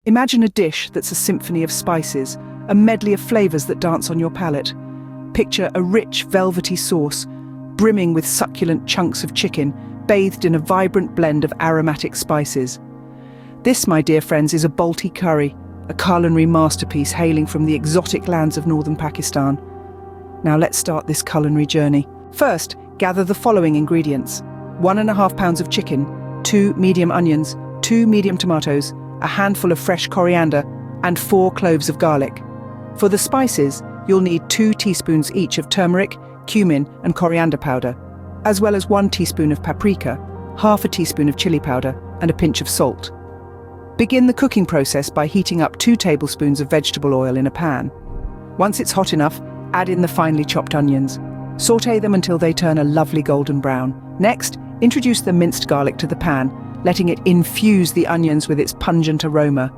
Imagine a dish that's a symphony of spices, a medley of flavors that dance on your palate. Picture a rich, velvety sauce, brimming with succulent chunks of chicken, bathed in a vibrant blend of aromatic spices. This, my dear friends, is a Balti curry, a culinary masterpiece hailing from the exotic lands of northern Pakistan. Now let's start this culinary journey. First, gather the following ingredients: 1.5 pounds of chicken, 2 medium onions, 2 medium tomatoes, a handful of fresh coriander, and 4 cloves of garlic. For the spices, you'll need 2 teaspoons each of turmeric, cumin, and coriander powder, as well as 1 teaspoon of paprika, half a teaspoon of chili powder, and a pinch of salt. Begin the cooking process by heating up 2 tablespoons of vegetable oil in a pan. Once it's hot enough, add in the finely chopped onions. Sauté them until they turn a lovely golden brown. Next, introduce the minced garlic to the pan, letting it infuse the onions with its pungent aroma.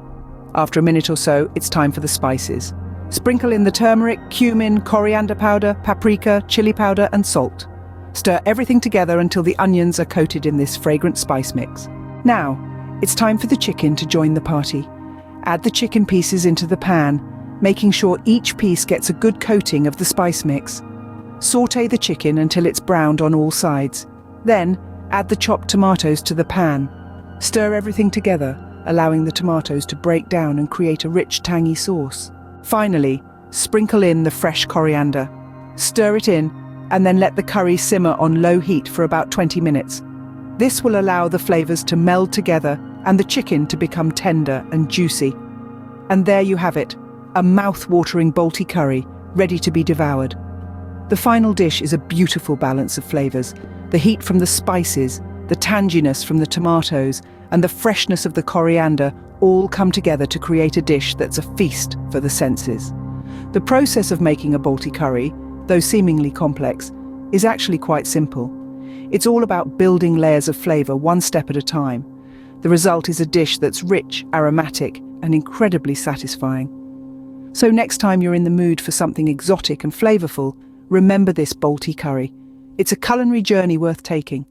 After a minute or so, it's time for the spices. Sprinkle in the turmeric, cumin, coriander powder, paprika, chili powder, and salt. Stir everything together until the onions are coated in this fragrant spice mix. Now, it's time for the chicken to join the party. Add the chicken pieces into the pan, making sure each piece gets a good coating of the spice mix. Sauté the chicken until it's browned on all sides. Then, add the chopped tomatoes to the pan. Stir everything together, allowing the tomatoes to break down and create a rich, tangy sauce. Finally, sprinkle in the fresh coriander. Stir it in, and then let the curry simmer on low heat for about 20 minutes. This will allow the flavors to meld together and the chicken to become tender and juicy. And there you have it, a mouth-watering Balti curry, ready to be devoured. The final dish is a beautiful balance of flavors. The heat from the spices, the tanginess from the tomatoes, and the freshness of the coriander all come together to create a dish that's a feast for the senses. The process of making a Balti curry, though seemingly complex, is actually quite simple. It's all about building layers of flavor one step at a time. The result is a dish that's rich, aromatic, and incredibly satisfying. So next time you're in the mood for something exotic and flavorful, remember this Balti curry. It's a culinary journey worth taking.